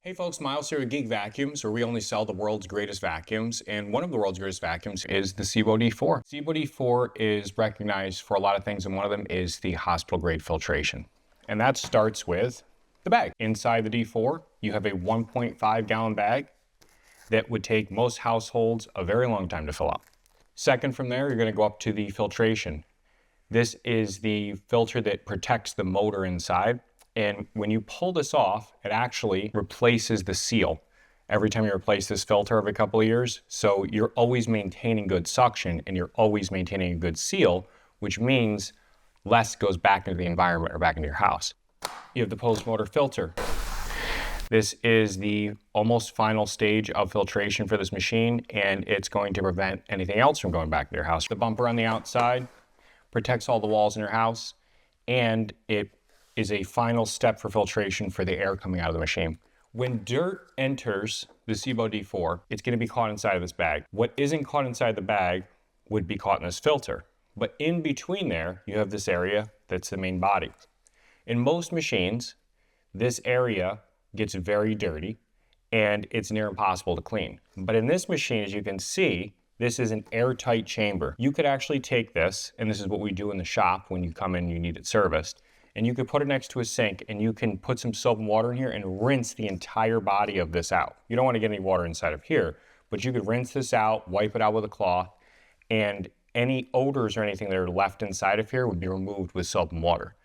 Hey folks, Miles here at Geek Vacuums, where we only sell the world's greatest vacuums, and one of the world's greatest vacuums is the Sebo D4. Sebo D4 is recognized for a lot of things, and one of them is the hospital-grade filtration. And that starts with the bag. Inside the D4, you have a 1.5 gallon bag that would take most households a very long time to fill up. Second from there, you're gonna go up to the filtration. This is the filter that protects the motor inside. And when you pull this off, it actually replaces the seal every time you replace this filter every couple of years. So you're always maintaining good suction and you're always maintaining a good seal, which means less goes back into the environment or back into your house. You have the post-motor filter. This is the almost final stage of filtration for this machine, and it's going to prevent anything else from going back to your house. The bumper on the outside protects all the walls in your house, and it is a final step for filtration for the air coming out of the machine. When dirt enters the Sebo D4, it's going to be caught inside of this bag. What isn't caught inside the bag would be caught in this filter. But in between there, you have this area that's the main body. In most machines, this area gets very dirty and it's near impossible to clean. But in this machine, as you can see, this is an airtight chamber. You could actually take this, and this is what we do in the shop when you come in and you need it serviced, and you could put it next to a sink and you can put some soap and water in here and rinse the entire body of this out. You don't want to get any water inside of here, but you could rinse this out, wipe it out with a cloth, and any odors or anything that are left inside of here would be removed with soap and water.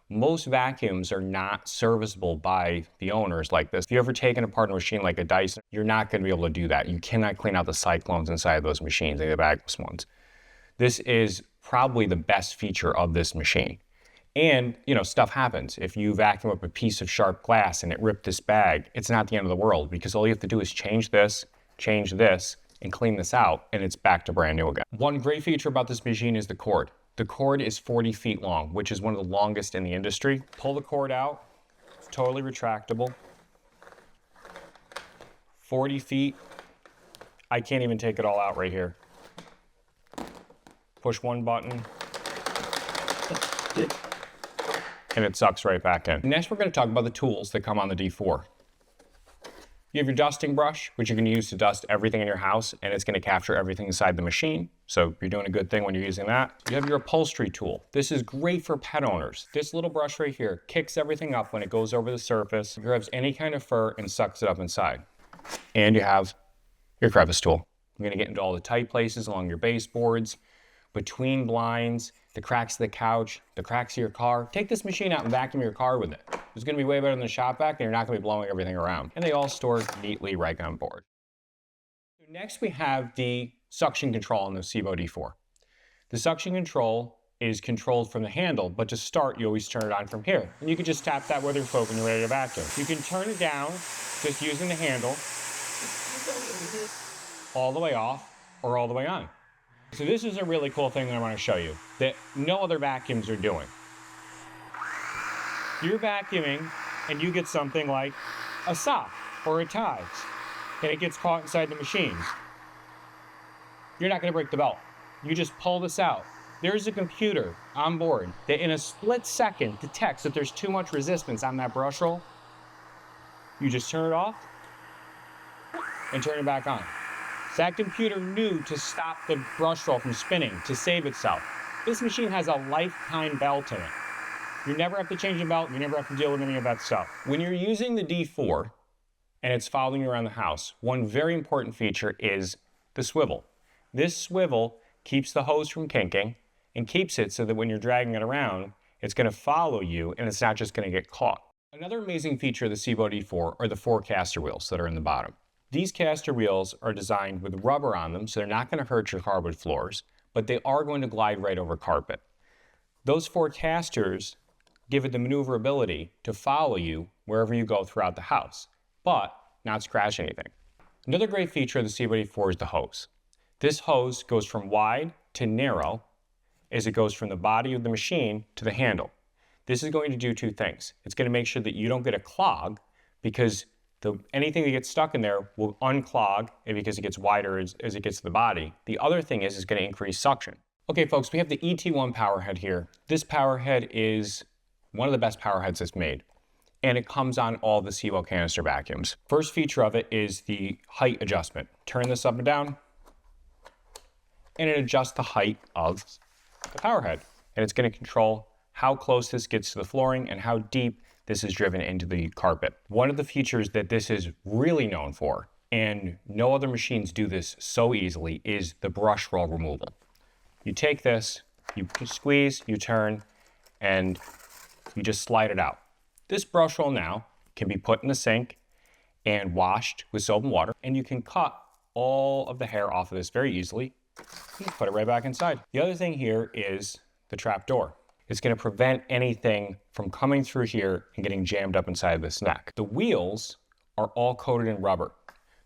Most vacuums are not serviceable by the owners like this. If you've ever taken apart a machine like a Dyson, you're not going to be able to do that. You cannot clean out the cyclones inside of those machines, the bagless ones. This is probably the best feature of this machine. And, stuff happens. If you vacuum up a piece of sharp glass and it ripped this bag, it's not the end of the world, because all you have to do is change this, and clean this out, and it's back to brand new again. One great feature about this machine is the cord. The cord is 40 feet long, which is one of the longest in the industry. Pull the cord out, it's totally retractable. 40 feet. I can't even take it all out right here. Push one button, and it sucks right back in. Next, we're going to talk about the tools that come on the D4. You have your dusting brush, which you can use to dust everything in your house, and it's going to capture everything inside the machine. So you're doing a good thing when you're using that. You have your upholstery tool. This is great for pet owners. This little brush right here kicks everything up when it goes over the surface, grabs any kind of fur, and sucks it up inside. And you have your crevice tool. You're going to get into all the tight places along your baseboards, between blinds, the cracks of the couch, the cracks of your car. Take this machine out and vacuum your car with it. It's going to be way better than the shop vac, and you're not going to be blowing everything around. And they all store neatly right on board. Next, we have the suction control on the Sebo D4. The suction control is controlled from the handle, but to start, you always turn it on from here. And you can just tap that with your foot when you're ready to vacuum. You can turn it down just using the handle, all the way off or all the way on. So this is a really cool thing that I want to show you that no other vacuums are doing. You're vacuuming and you get something like a sock or a Tide, and it gets caught inside the machine. You're not going to break the belt. You just pull this out. There's a computer on board that in a split second detects that there's too much resistance on that brush roll. You just turn it off and turn it back on. That computer knew to stop the brush roll from spinning, to save itself. This machine has a lifetime belt in it. You never have to change the belt, you never have to deal with any of that stuff. When you're using the D4 and it's following you around the house, one very important feature is the swivel. This swivel keeps the hose from kinking and keeps it so that when you're dragging it around, it's going to follow you and it's not just going to get caught. Another amazing feature of the Sebo D4 are the 4 caster wheels that are in the bottom. These caster wheels are designed with rubber on them, so they're not going to hurt your hardwood floors, but they are going to glide right over carpet. Those 4 casters give it the maneuverability to follow you wherever you go throughout the house, but not scratch anything. Another great feature of the Sebo D4 is the hose. This hose goes from wide to narrow as it goes from the body of the machine to the handle. This is going to do 2 things. It's going to make sure that you don't get a clog, because anything that gets stuck in there will unclog, and because it gets wider as it gets to the body. The other thing is it's going to increase suction. Okay, folks, we have the ET1 power head here. This power head is one of the best power heads that's made. and it comes on all the Sevo canister vacuums. First feature of it is the height adjustment. Turn this up and down, and it adjusts the height of the power head. And it's going to control how close this gets to the flooring and how deep this is driven into the carpet. One of the features that this is really known for, and no other machines do this so easily, is the brush roll removal. You take this, you squeeze, you turn, and you just slide it out. This brush roll now can be put in the sink and washed with soap and water, and you can cut all of the hair off of this very easily. You can put it right back inside. The other thing here is the trap door. It's going to prevent anything from coming through here and getting jammed up inside this neck. The wheels are all coated in rubber.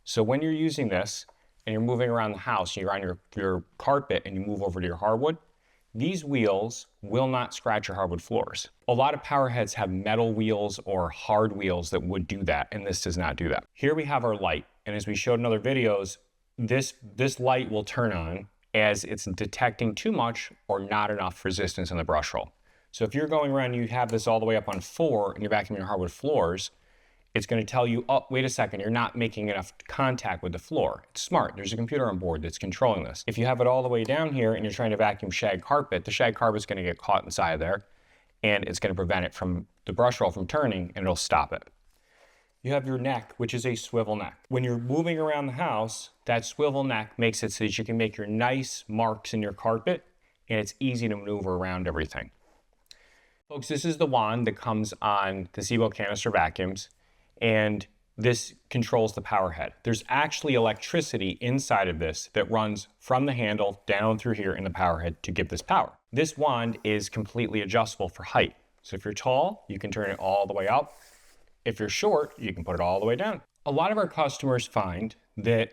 So when you're using this and you're moving around the house, you're on your carpet and you move over to your hardwood, these wheels will not scratch your hardwood floors. A lot of power heads have metal wheels or hard wheels that would do that, and this does not do that. Here we have our light, and as we showed in other videos, this light will turn on as it's detecting too much or not enough resistance in the brush roll. So if you're going around and you have this all the way up on 4 and you're vacuuming your hardwood floors, it's going to tell you, oh, wait a second, you're not making enough contact with the floor. It's smart. There's a computer on board that's controlling this. If you have it all the way down here and you're trying to vacuum shag carpet, the shag carpet's going to get caught inside there, and it's going to prevent it from the brush roll from turning, and it'll stop it. You have your neck, which is a swivel neck. When you're moving around the house, that swivel neck makes it so that you can make your nice marks in your carpet, and it's easy to maneuver around everything. Folks, this is the wand that comes on the Sevo canister vacuums, and this controls the power head. There's actually electricity inside of this that runs from the handle down through here in the power head to give this power. This wand is completely adjustable for height. So if you're tall, you can turn it all the way up. If you're short, you can put it all the way down. A lot of our customers find that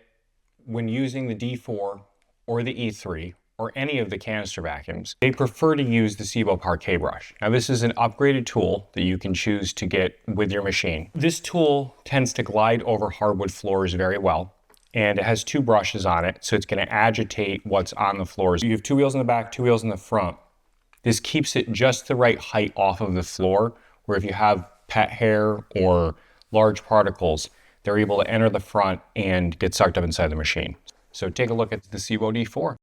when using the D4 or the E3 or any of the canister vacuums, they prefer to use the Sevo Parquet brush. Now this is an upgraded tool that you can choose to get with your machine. This tool tends to glide over hardwood floors very well, and it has 2 brushes on it, so it's going to agitate what's on the floors. You have 2 wheels in the back, 2 wheels in the front. This keeps it just the right height off of the floor, where if you have pet hair or large particles, they're able to enter the front and get sucked up inside the machine. So take a look at the Sevo D4.